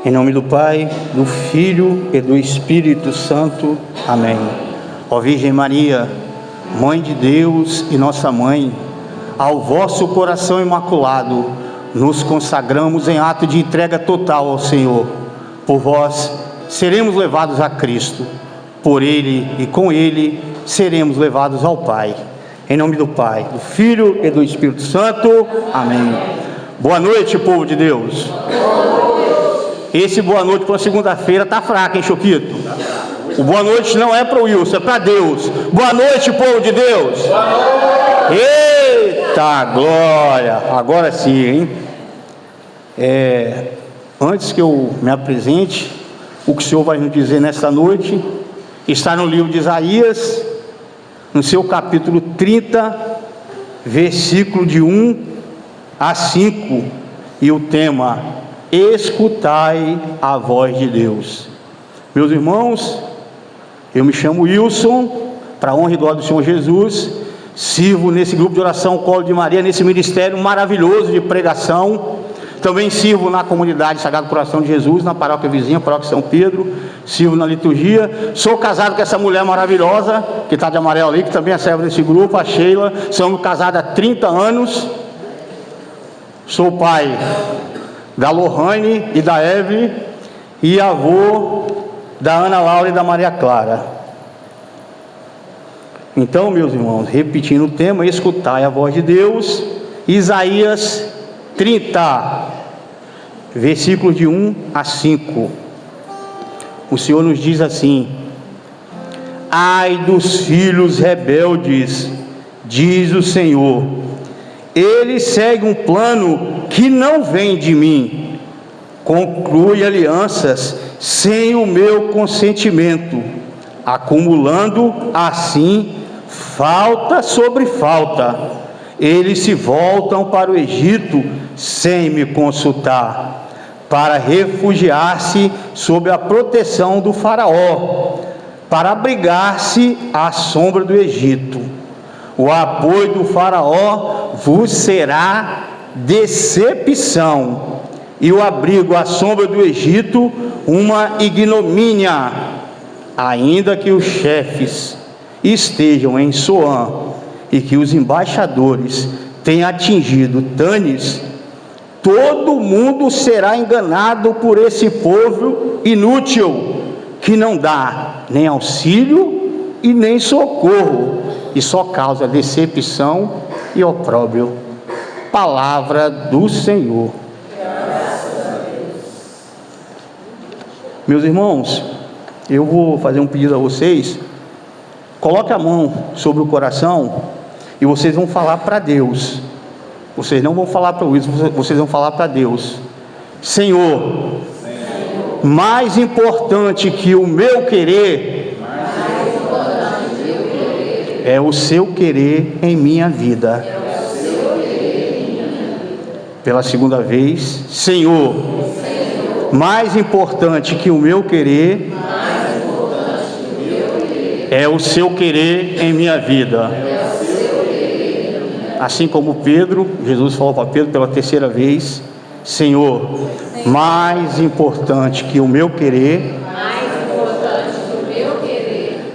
Em nome do Pai, do Filho e do Espírito Santo. Amém. Ó Virgem Maria, Mãe de Deus e nossa Mãe, ao vosso coração imaculado, nos consagramos em ato de entrega total ao Senhor. Por vós seremos levados a Cristo, por Ele e com Ele seremos levados ao Pai. Em nome do Pai, do Filho e do Espírito Santo. Amém. Boa noite, povo de Deus. Esse boa noite para segunda-feira tá fraco, hein, Choquito? O boa noite não é para o Wilson, é para Deus. Boa noite, povo de Deus. Eita glória! Agora sim, hein? Antes que eu me apresente, o que o Senhor vai nos dizer nesta noite está no livro de Isaías, no seu capítulo 30, versículo de 1 a 5, e o tema: escutai a voz de Deus. Meus irmãos, eu me chamo Wilson, para a honra e glória do Senhor Jesus, sirvo nesse grupo de oração Colo de Maria, nesse ministério maravilhoso de pregação. Também sirvo na comunidade Sagrado Coração de Jesus, na paróquia vizinha, paróquia São Pedro. Sirvo na liturgia. Sou casado com essa mulher maravilhosa, que está de amarelo ali, que também é serva desse grupo, a Sheila. Somos casados há 30 anos. Sou pai da Lohane e da Eve, e avô da Ana Laura e da Maria Clara. Então, meus irmãos, repetindo o tema, escutai a voz de Deus. Isaías 30, versículos de 1 a 5. O Senhor nos diz assim: ai dos filhos rebeldes, diz o Senhor, eles seguem um plano que não vem de mim, conclui alianças sem o meu consentimento, acumulando assim falta sobre falta. Eles se voltam para o Egito sem me consultar, para refugiar-se sob a proteção do faraó, para abrigar-se à sombra do Egito. O apoio do faraó vos será decepção, e o abrigo à sombra do Egito uma ignomínia, ainda que os chefes estejam em Soã e que os embaixadores tenham atingido Tanis, todo mundo será enganado por esse povo inútil, que não dá nem auxílio e nem socorro, e só causa decepção e opróbrio. Palavra do Senhor. Meus irmãos, eu vou fazer um pedido a vocês. Coloque a mão sobre o coração e vocês vão falar para Deus. Vocês não vão falar para o Wilson, vocês vão falar para Deus. Senhor, mais importante que o meu querer é o seu querer em minha vida. Pela segunda vez, Senhor, mais importante que o meu querer é o seu querer em minha vida. Assim como Pedro, Jesus falou para Pedro pela terceira vez: Senhor, mais importante que o meu querer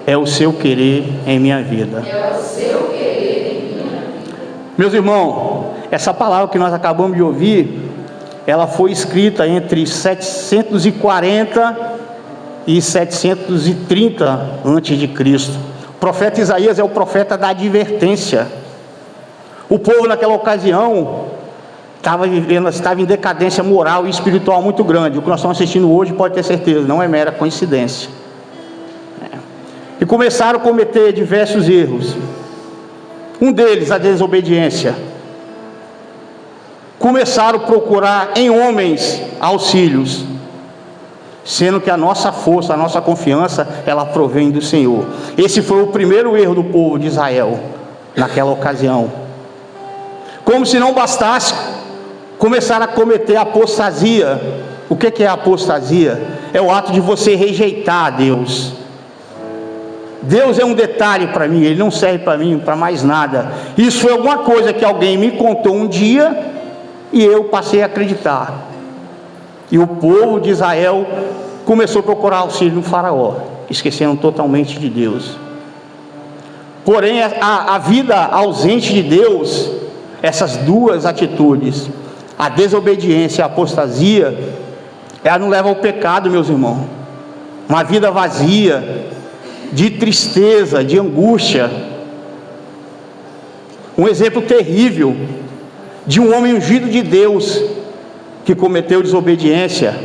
é o seu querer em minha vida. Meus irmãos, essa palavra que nós acabamos de ouvir, ela foi escrita entre 740 e 730 antes de Cristo. O profeta Isaías é o profeta da advertência. O povo naquela ocasião estava em decadência moral e espiritual muito grande. O que nós estamos assistindo hoje, pode ter certeza, não é mera coincidência. E começaram a cometer diversos erros. Um deles, a desobediência. Começaram a procurar em homens auxílios, sendo que a nossa força, a nossa confiança, ela provém do Senhor. Esse foi o primeiro erro do povo de Israel naquela ocasião. Como se não bastasse, começaram a cometer apostasia. O que é a apostasia? É o ato de você rejeitar a Deus. Deus é um detalhe para mim, Ele não serve para mim, para mais nada. Isso foi alguma coisa que alguém me contou um dia e eu passei a acreditar. E o povo de Israel começou a procurar auxílio no faraó, esquecendo totalmente de Deus. Porém, a vida ausente de Deus, essas duas atitudes, a desobediência e a apostasia, ela não leva ao pecado, meus irmãos. Uma vida vazia, de tristeza, de angústia. Um exemplo terrível de um homem ungido de Deus que cometeu desobediência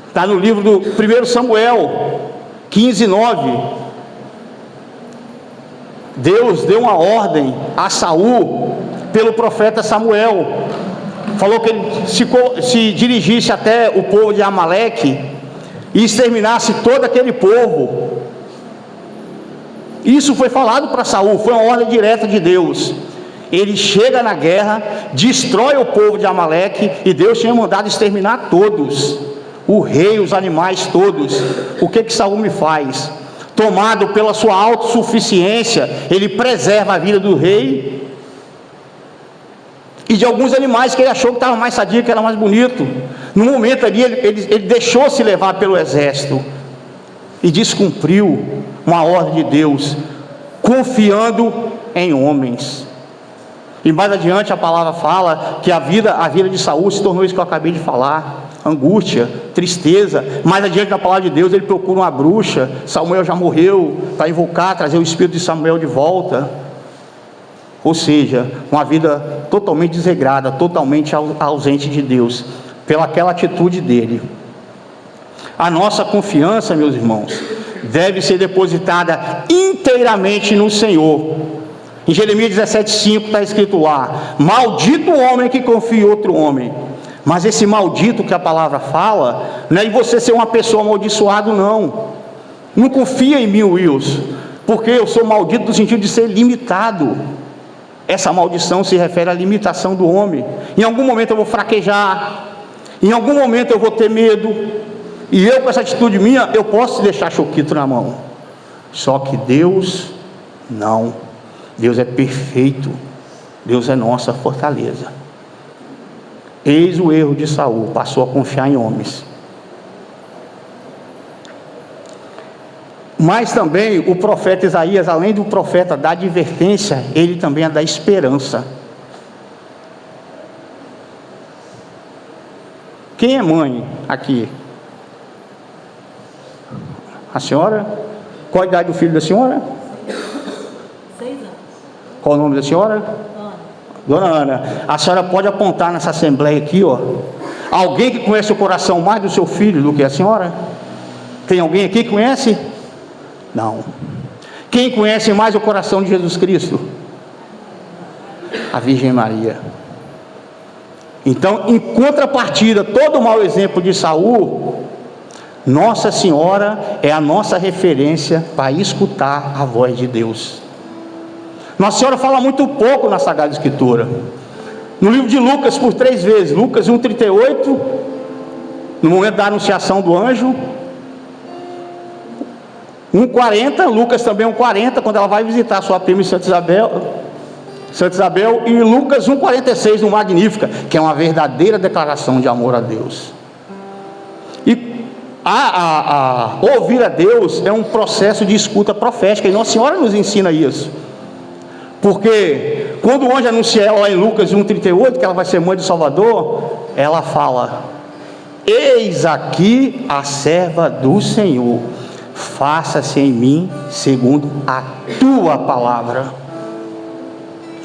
está no livro do 1 Samuel 15:9. Deus deu uma ordem a Saul pelo profeta Samuel. Falou que ele se dirigisse até o povo de Amaleque e exterminasse todo aquele povo. Isso foi falado para Saul, foi uma ordem direta de Deus. Ele chega na guerra, destrói o povo de Amaleque, e Deus tinha mandado exterminar todos, o rei, os animais todos. O que Saul me faz? Tomado pela sua autossuficiência, ele preserva a vida do rei e de alguns animais que ele achou que estava mais sadio, que era mais bonito. No momento ali, ele deixou-se levar pelo exército e descumpriu uma ordem de Deus, confiando em homens. E mais adiante a palavra fala que a vida de Saul se tornou isso que eu acabei de falar: angústia, tristeza. Mais adiante na palavra de Deus, ele procura uma bruxa. Samuel já morreu, para invocar, trazer o espírito de Samuel de volta. Ou seja, uma vida totalmente desregrada, totalmente ausente de Deus, pelaquela atitude dele. A nossa confiança, meus irmãos, deve ser depositada inteiramente no Senhor. Em Jeremias 17:5 está escrito lá: maldito o homem que confia em outro homem. Mas esse maldito que a palavra fala, não é de você ser uma pessoa amaldiçoada, não. Não confia em mim, Wilson, porque eu sou maldito no sentido de ser limitado. Essa maldição se refere à limitação do homem. Em algum momento eu vou fraquejar, em algum momento eu vou ter medo, e eu, com essa atitude minha, eu posso deixar choquito na mão. Só que Deus não. Deus é perfeito. Deus é nossa fortaleza. Eis o erro de Saul: passou a confiar em homens. Mas também o profeta Isaías, além do profeta da advertência, ele também é da esperança. Quem é mãe aqui? A senhora? Qual a idade do filho da senhora? 6 anos. Qual o nome da senhora? Dona Ana. A senhora pode apontar nessa assembleia aqui, ó, alguém que conhece o coração mais do seu filho do que a senhora? Tem alguém aqui que conhece? Não. Quem conhece mais o coração de Jesus Cristo? A Virgem Maria. Então, em contrapartida, todo o mau exemplo de Saul, Nossa Senhora é a nossa referência para escutar a voz de Deus. Nossa Senhora fala muito pouco na Sagrada Escritura. No livro de Lucas, por 3 vezes, Lucas 1:38, no momento da anunciação do anjo. 1:40, Lucas também 1:40, quando ela vai visitar a sua prima em Santa Isabel, e Lucas 1:46 no Magnífica, que é uma verdadeira declaração de amor a Deus. E ouvir a Deus é um processo de escuta profética, e Nossa Senhora nos ensina isso. Porque quando o anjo anuncia ela lá em Lucas 1:38, que ela vai ser mãe do Salvador, ela fala: eis aqui a serva do Senhor, faça-se em mim segundo a tua palavra.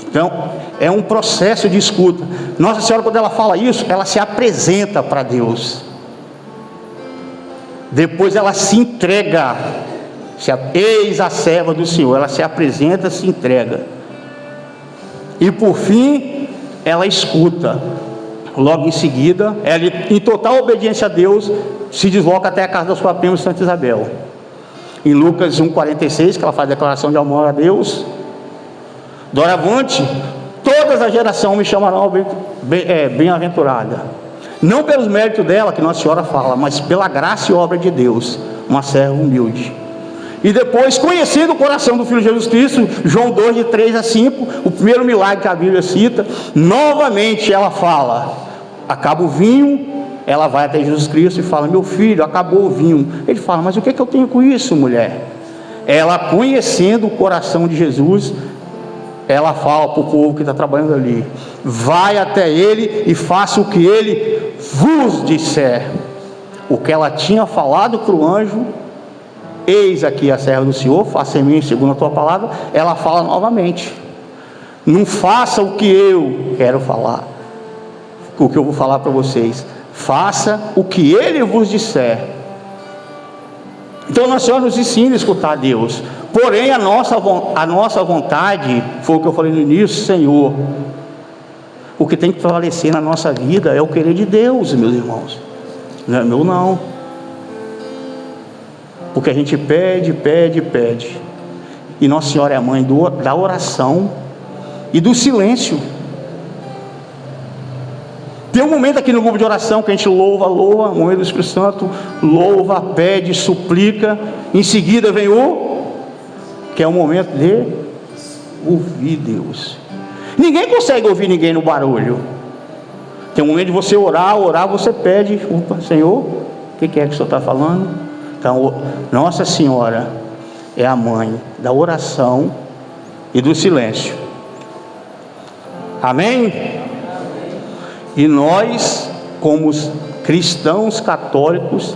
Então, é um processo de escuta. Nossa Senhora, quando ela fala isso, ela se apresenta para Deus. Depois ela se entrega. Eis a serva do Senhor. Ela se apresenta, se entrega. E por fim, ela escuta. Logo em seguida, ela, em total obediência a Deus, se desloca até a casa da sua prima Santa Isabel. Em Lucas 1:46, que ela faz a declaração de amor a Deus: doravante, todas as gerações me chamarão bem-aventurada. Não pelos méritos dela, que Nossa Senhora fala, mas pela graça e obra de Deus, uma serva humilde. E depois, conhecendo o coração do Filho de Jesus Cristo, João 2:3-5, o primeiro milagre que a Bíblia cita, novamente ela fala: acaba o vinho, ela vai até Jesus Cristo e fala: meu filho, acabou o vinho. Ele fala: mas o que eu tenho com isso, mulher? Ela, conhecendo o coração de Jesus, ela fala para o povo que está trabalhando ali: vai até ele e faça o que ele vos disser. O que ela tinha falado para o anjo: eis aqui a serva do Senhor, faça em mim segundo a tua palavra. Ela fala novamente: não faça o que eu quero falar, o que eu vou falar para vocês, faça o que ele vos disser. Então Nossa Senhora nos ensina a escutar a Deus, porém a nossa vontade, foi o que eu falei no início, Senhor, o que tem que prevalecer na nossa vida é o querer de Deus, meus irmãos, não é meu não, porque a gente pede, e Nossa Senhora é a mãe da oração e do silêncio. Tem um momento aqui no grupo de oração que a gente louva, o momento do Espírito Santo, louva, pede, suplica. Em seguida vem que é o momento de ouvir Deus. Ninguém consegue ouvir ninguém no barulho. Tem um momento de você orar, você pede: Senhor, o que é que o Senhor está falando? Então, Nossa Senhora é a mãe da oração e do silêncio. Amém? E nós, como cristãos católicos,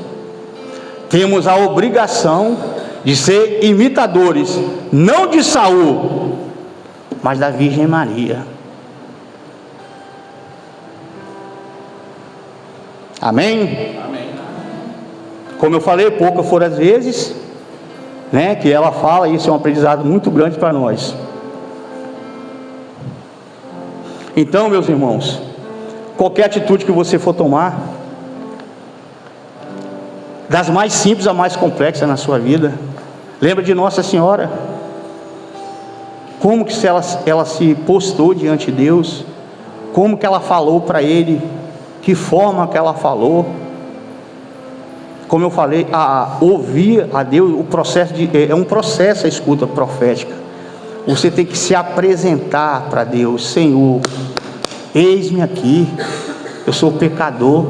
temos a obrigação de ser imitadores, não de Saul, mas da Virgem Maria. Amém? Amém. Como eu falei, poucas foram as vezes, né, que ela fala, e isso é um aprendizado muito grande para nós. Então, meus irmãos, qualquer atitude que você for tomar, das mais simples à mais complexa na sua vida, lembra de Nossa Senhora, como que ela se postou diante de Deus, como que ela falou para ele, que forma que ela falou. Como eu falei, ouvir a Deus, é um processo a escuta profética. Você tem que se apresentar para Deus: Senhor, eis-me aqui, eu sou pecador,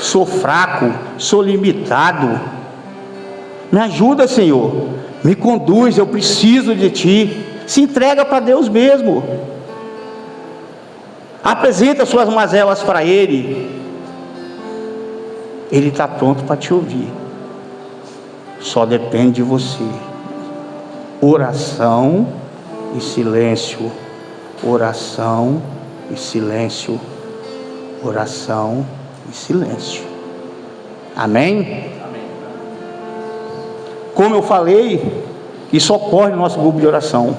sou fraco, sou limitado, me ajuda, Senhor, me conduz, eu preciso de Ti. Se entrega para Deus mesmo, apresenta suas mazelas para Ele, Ele está pronto para te ouvir, só depende de você. Oração e silêncio, oração e silêncio, oração e silêncio. Amém? Amém. Como eu falei, isso ocorre no nosso grupo de oração.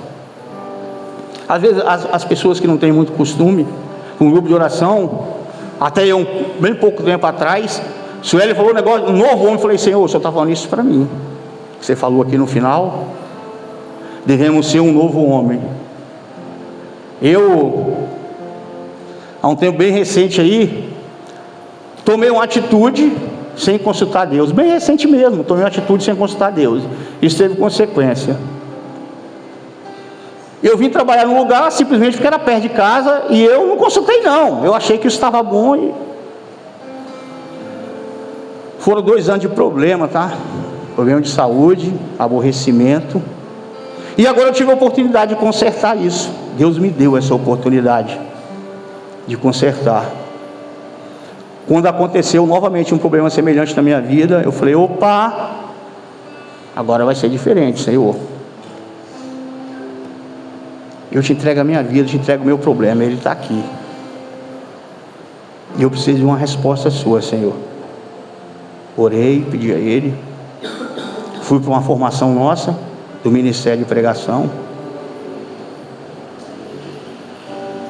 Às vezes as pessoas que não têm muito costume com o grupo de oração, até eu, bem pouco tempo atrás, Sueli falou um negócio, um novo homem. Eu falei: Senhor, o Senhor está falando isso para mim. Você falou aqui no final, devemos ser um novo homem. Há um tempo bem recente aí, tomei uma atitude sem consultar Deus, bem recente mesmo, tomei uma atitude sem consultar Deus, isso teve consequência. Eu vim trabalhar num lugar simplesmente porque era perto de casa, e eu não consultei não, eu achei que isso estava bom, e foram 2 anos de problema, tá? Problema de saúde, aborrecimento, e agora eu tive a oportunidade de consertar isso. Deus me deu essa oportunidade de consertar. Quando aconteceu novamente um problema semelhante na minha vida, eu falei: opa, agora vai ser diferente, Senhor. Eu te entrego a minha vida, te entrego o meu problema, ele está aqui. E eu preciso de uma resposta sua, Senhor. Orei, pedi a Ele, fui para uma formação nossa, do Ministério de Pregação.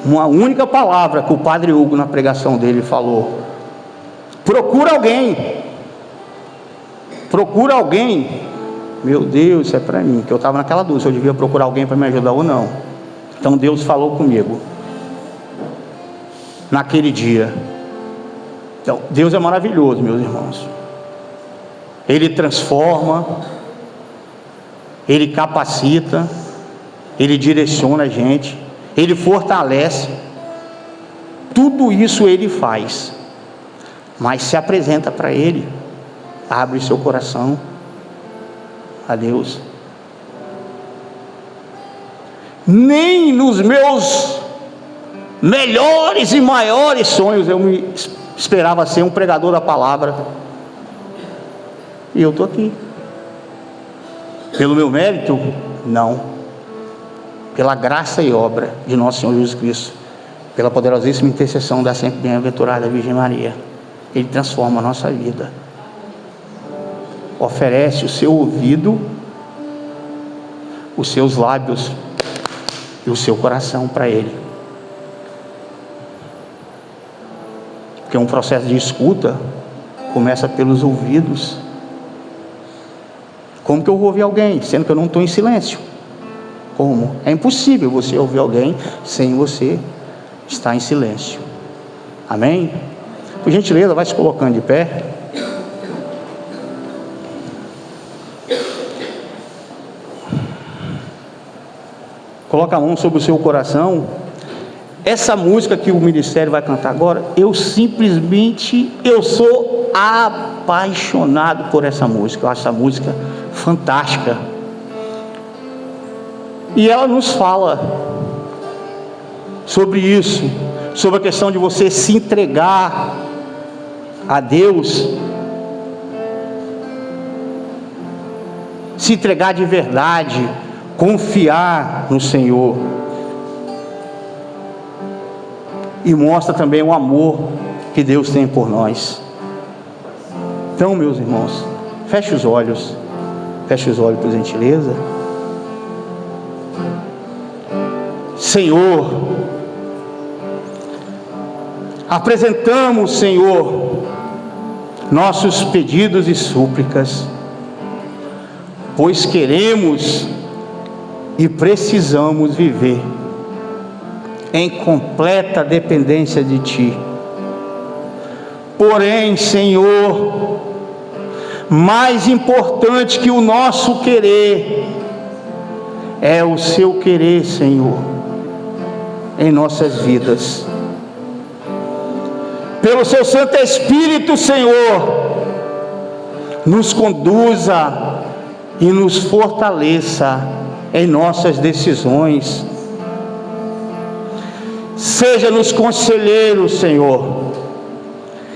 Uma única palavra que o Padre Hugo, na pregação dele, falou: procura alguém. Meu Deus, isso é para mim, que eu estava naquela dúvida se eu devia procurar alguém para me ajudar ou não. Então Deus falou comigo naquele dia. Então Deus é maravilhoso, meus irmãos. Ele transforma, Ele capacita, Ele direciona a gente, Ele fortalece. tudo isso Ele faz, mas se apresenta para Ele, abre seu coração a Deus. Nem nos meus melhores e maiores sonhos eu me esperava ser um pregador da palavra, e eu estou aqui. Pelo meu mérito? Não. Pela graça e obra de nosso Senhor Jesus Cristo, pela poderosíssima intercessão da sempre bem-aventurada Virgem Maria. Ele transforma a nossa vida, oferece o seu ouvido, os seus lábios e o seu coração para Ele, porque um processo de escuta começa pelos ouvidos. Como que eu vou ouvir alguém, sendo que eu não estou em silêncio? Como? É impossível você ouvir alguém sem você estar em silêncio. Amém? Por gentileza, vai se colocando de pé. Coloca a mão sobre o seu coração. Essa música que o ministério vai cantar agora, eu sou apaixonado por essa música. Eu acho essa música fantástica. E ela nos fala sobre isso, sobre a questão de você se entregar a Deus, se entregar de verdade, confiar no Senhor. E mostra também o amor que Deus tem por nós. Então, meus irmãos, feche os olhos por gentileza. Senhor, apresentamos, Senhor, nossos pedidos e súplicas, pois queremos e precisamos viver em completa dependência de Ti. Porém, Senhor, mais importante que o nosso querer é o Seu querer, Senhor, em nossas vidas. Pelo Seu Santo Espírito, Senhor, nos conduza e nos fortaleça em nossas decisões. Seja-nos conselheiros, Senhor,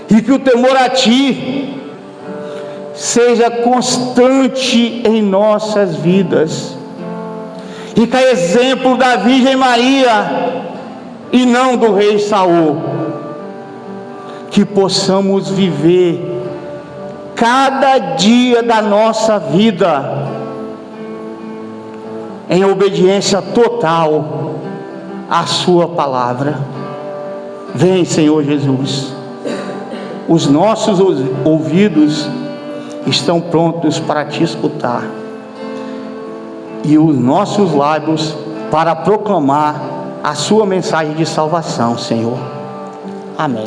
e que o temor a Ti seja constante em nossas vidas, e que a exemplo da Virgem Maria e não do rei Saul, que possamos viver cada dia da nossa vida em obediência total à Sua palavra. Vem, Senhor Jesus. Os nossos ouvidos estão prontos para Te escutar, e os nossos lábios para proclamar a Sua mensagem de salvação, Senhor. Amém.